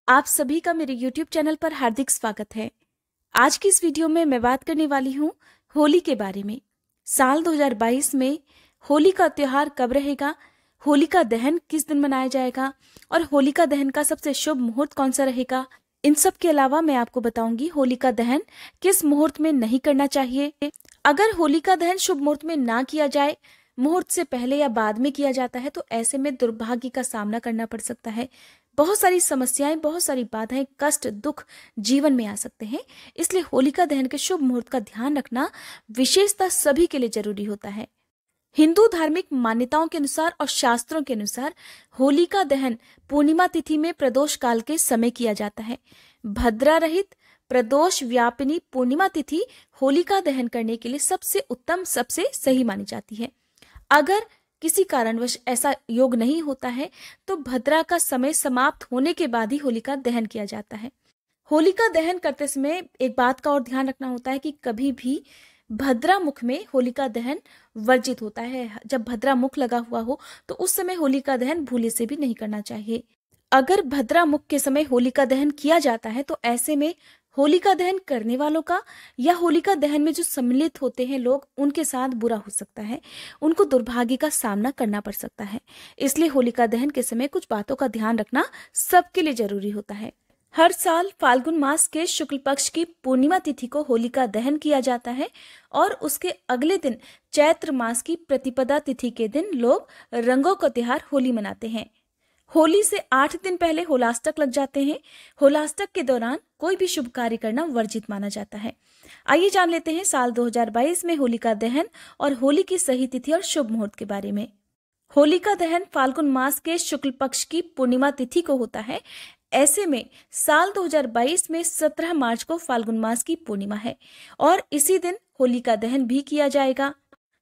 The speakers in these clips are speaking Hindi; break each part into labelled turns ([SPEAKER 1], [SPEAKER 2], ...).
[SPEAKER 1] आप सभी का मेरे YouTube चैनल पर हार्दिक स्वागत है। आज की इस वीडियो में मैं बात करने वाली हूँ होली के बारे में। साल 2022 में होली का त्योहार कब रहेगा, होलिका दहन किस दिन मनाया जाएगा और होलिका दहन का सबसे शुभ मुहूर्त कौन सा रहेगा। इन सब के अलावा मैं आपको बताऊंगी होलिका दहन किस मुहूर्त में नहीं करना चाहिए। अगर होलिका दहन शुभ मुहूर्त में ना किया जाए, मुहूर्त से पहले या बाद में किया जाता है, तो ऐसे में दुर्भाग्य का सामना करना पड़ सकता है। बहुत सारी समस्याएं, बहुत सारी बाधाएं, कष्ट, दुख जीवन में आ सकते हैं। इसलिए होलिका दहन के शुभ मुहूर्त का ध्यान रखना विशेषतः सभी के लिए जरूरी होता है। हिंदू धार्मिक मान्यताओं के अनुसार और शास्त्रों के अनुसार होलिका दहन पूर्णिमा तिथि में प्रदोष काल के समय किया जाता है। भद्रा रहित प्रदोष व्यापिनी पूर्णिमा तिथि होलिका दहन करने के लिए सबसे उत्तम, सबसे सही मानी जाती है। अगर किसी कारणवश ऐसा योग नहीं होता है तो भद्रा का समय समाप्त होने के बाद ही होलिका दहन किया जाता है। होलिका दहन करते समय एक बात का और ध्यान रखना होता है कि कभी भी भद्रा मुख में होलिका दहन वर्जित होता है। जब भद्रा मुख लगा हुआ हो तो उस समय होलिका दहन भूले से भी नहीं करना चाहिए। अगर भद्रा मुख के समय होलिका दहन किया जाता है तो ऐसे में होलिका दहन करने वालों का या होलिका दहन में जो सम्मिलित होते हैं लोग, उनके साथ बुरा हो सकता है, उनको दुर्भाग्य का सामना करना पड़ सकता है। इसलिए होलिका दहन के समय कुछ बातों का ध्यान रखना सबके लिए जरूरी होता है। हर साल फाल्गुन मास के शुक्ल पक्ष की पूर्णिमा तिथि को होलिका दहन किया जाता है और उसके अगले दिन चैत्र मास की प्रतिपदा तिथि के दिन लोग रंगों का त्योहार होली मनाते हैं। होली से 8 दिन पहले होलाष्टक लग जाते हैं। होलाष्टक के दौरान कोई भी शुभ कार्य करना वर्जित माना जाता है। आइए जान लेते हैं साल 2022 में होलिका दहन और होली की सही तिथि और शुभ मुहूर्त के बारे में। होलिका दहन फाल्गुन मास के शुक्ल पक्ष की पूर्णिमा तिथि को होता है। ऐसे में साल 2022 में 17 मार्च को फाल्गुन मास की पूर्णिमा है और इसी दिन होलिका दहन भी किया जाएगा।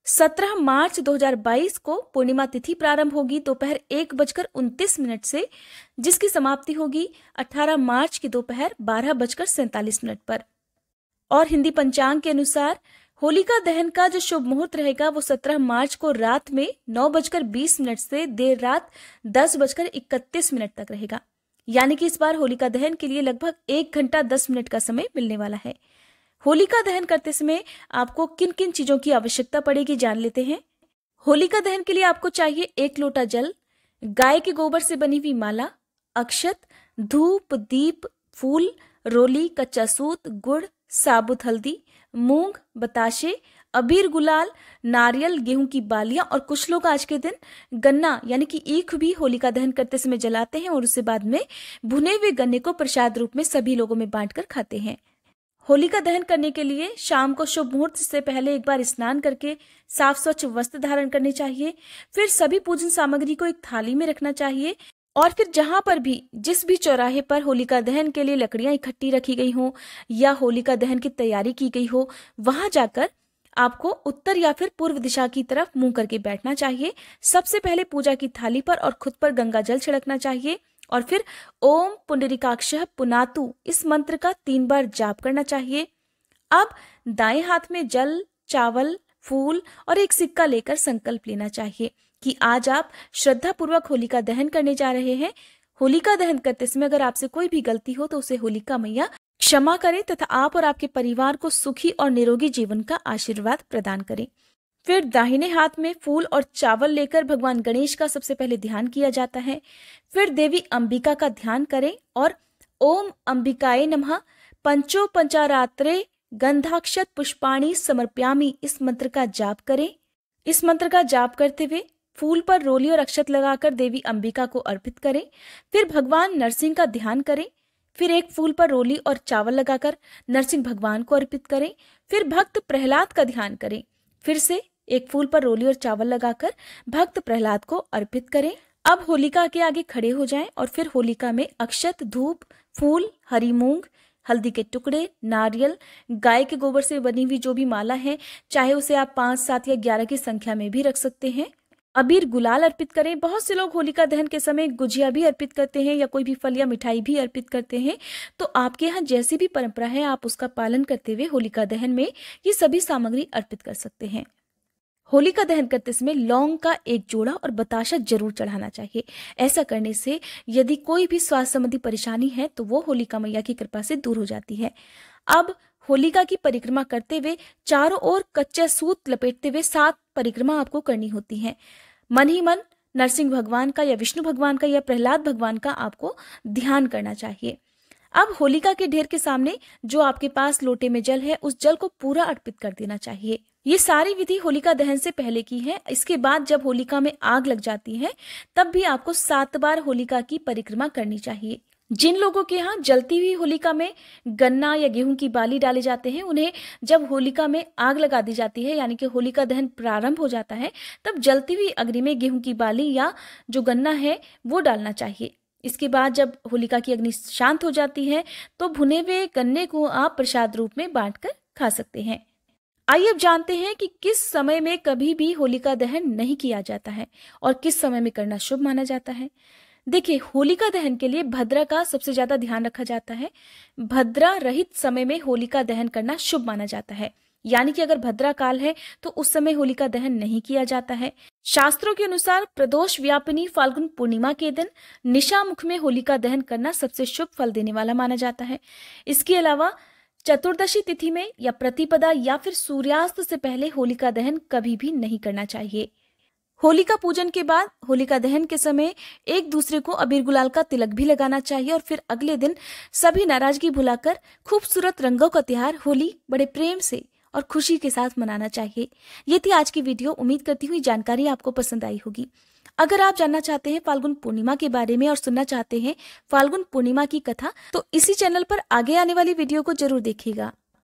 [SPEAKER 1] 17 मार्च 2022 को पूर्णिमा तिथि प्रारंभ होगी दोपहर 1:29 से, जिसकी समाप्ति होगी 18 मार्च की दोपहर 12:47 पर। और हिंदी पंचांग के अनुसार होलिका दहन का जो शुभ मुहूर्त रहेगा वो 17 मार्च को रात में 9:20 से देर रात 10:31 तक रहेगा। यानी कि इस बार होलिका दहन के लिए लगभग 1 घंटा 10 मिनट का समय मिलने वाला है। होलिका दहन करते समय आपको किन किन चीजों की आवश्यकता पड़ेगी जान लेते हैं। होलिका दहन के लिए आपको चाहिए 1 लोटा जल, गाय के गोबर से बनी हुई माला, अक्षत, धूप, दीप, फूल, रोली, कच्चा सूत, गुड़, साबुत हल्दी, मूंग, बताशे, अबीर, गुलाल, नारियल, गेहूं की बालियां और कुछ लोग आज के दिन गन्ना यानी कि ईख भी होलिका दहन करते समय जलाते हैं और उससे बाद में भुने हुए गन्ने को प्रसाद रूप में सभी लोगों में बांटकर खाते हैं। होलिका दहन करने के लिए शाम को शुभ मुहूर्त से पहले एक बार स्नान करके साफ स्वच्छ वस्त्र धारण करने चाहिए। फिर सभी पूजन सामग्री को एक थाली में रखना चाहिए और फिर जहां पर भी, जिस भी चौराहे पर होलिका दहन के लिए लकड़ियां इकट्ठी रखी गई हो या होलिका दहन की तैयारी की गई हो, वहां जाकर आपको उत्तर या फिर पूर्व दिशा की तरफ मुंह करके बैठना चाहिए। सबसे पहले पूजा की थाली पर और खुद पर गंगा जल छिड़कना चाहिए और फिर ओम पुंडरीकाक्षः पुनातु इस मंत्र का 3 बार जाप करना चाहिए। अब दाएं हाथ में जल, चावल, फूल और एक सिक्का लेकर संकल्प लेना चाहिए कि आज आप श्रद्धा पूर्वक होलिका दहन करने जा रहे हैं। होलिका दहन करते समय अगर आपसे कोई भी गलती हो तो उसे होलिका मैया क्षमा करें तथा आप और आपके परिवार को सुखी और निरोगी जीवन का आशीर्वाद प्रदान करें। फिर दाहिने हाथ में फूल और चावल लेकर भगवान गणेश का सबसे पहले ध्यान किया जाता है। फिर देवी अंबिका का ध्यान करें और ओम अंबिकाय नमः पंचो पंचारात्रे गंधाक्षत पुष्पाणि समर्प्यामि इस मंत्र का जाप करें। इस मंत्र का जाप करते हुए फूल पर रोली और अक्षत लगाकर देवी अंबिका को अर्पित करें। फिर भगवान नरसिंह का ध्यान करें। फिर एक फूल पर रोली और चावल लगाकर नरसिंह भगवान को अर्पित करें। फिर भक्त प्रहलाद का ध्यान करें। फिर से एक फूल पर रोली और चावल लगाकर भक्त प्रहलाद को अर्पित करें। अब होलिका के आगे खड़े हो जाएं और फिर होलिका में अक्षत, धूप, फूल, हरी मूंग, हल्दी के टुकड़े, नारियल, गाय के गोबर से बनी हुई जो भी माला है, चाहे उसे आप 5, 7 या 11 की संख्या में भी रख सकते हैं। अबीर, गुलाल अर्पित करें। बहुत से लोग होलिका दहन के समय गुजिया भी अर्पित करते हैं या कोई भी फल या मिठाई भी अर्पित करते हैं। तो आपके यहाँ जैसी भी परंपरा है आप उसका पालन करते हुए होलिका दहन में ये सभी सामग्री अर्पित कर सकते हैं। होलिका दहन करते समय लौंग का एक जोड़ा और बताशा जरूर चढ़ाना चाहिए। ऐसा करने से यदि कोई भी स्वास्थ्य संबंधी परेशानी है तो वो होलिका मैया की कृपा से दूर हो जाती है। अब होलिका की परिक्रमा करते हुए चारों ओर कच्चा सूत लपेटते हुए 7 परिक्रमा आपको करनी होती है। मन ही मन नरसिंह भगवान का या विष्णु भगवान का या प्रहलाद भगवान का आपको ध्यान करना चाहिए। अब होलिका के ढेर के सामने जो आपके पास लोटे में जल है, उस जल को पूरा अर्पित कर देना चाहिए। ये सारी विधि होलिका दहन से पहले की है। इसके बाद जब होलिका में आग लग जाती है तब भी आपको 7 बार होलिका की परिक्रमा करनी चाहिए। जिन लोगों के यहाँ जलती हुई होलिका में गन्ना या गेहूं की बाली डाले जाते हैं, उन्हें जब होलिका में आग लगा दी जाती है यानी कि होलिका दहन प्रारंभ हो जाता है, तब जलती हुई अग्नि में गेहूं की बाली या जो गन्ना है वो डालना चाहिए। इसके बाद जब होलिका की अग्नि शांत हो जाती है तो भुने हुए गन्ने को आप प्रसाद रूप में बांटकर खा सकते हैं। आइए अब जानते हैं कि किस समय में कभी भी होलिका दहन नहीं किया जाता है और किस समय में करना शुभ माना जाता है। देखिए, होलिका दहन के लिए भद्रा का सबसे ज्यादा ध्यान रखा जाता है। भद्रा रहित समय में होलिका दहन करना शुभ माना जाता है, यानी कि अगर भद्रा काल है तो उस समय होलिका दहन नहीं किया जाता है। शास्त्रों के अनुसार प्रदोष व्यापिनी फाल्गुन पूर्णिमा के दिन निशा मुख में होलिका दहन करना सबसे शुभ फल देने वाला माना जाता है। इसके अलावा चतुर्दशी तिथि में या प्रतिपदा या फिर सूर्यास्त से पहले होलिका दहन कभी भी नहीं करना चाहिए। होलिका पूजन के बाद होलिका दहन के समय एक दूसरे को अबीर गुलाल का तिलक भी लगाना चाहिए और फिर अगले दिन सभी नाराजगी भुलाकर खूबसूरत रंगों का त्योहार होली बड़े प्रेम से और खुशी के साथ मनाना चाहिए। ये थी आज की वीडियो। उम्मीद करती हूँ जानकारी आपको पसंद आई होगी। अगर आप जानना चाहते हैं फाल्गुन पूर्णिमा के बारे में और सुनना चाहते हैं फाल्गुन पूर्णिमा की कथा, तो इसी चैनल पर आगे आने वाली वीडियो को जरूर देखिएगा।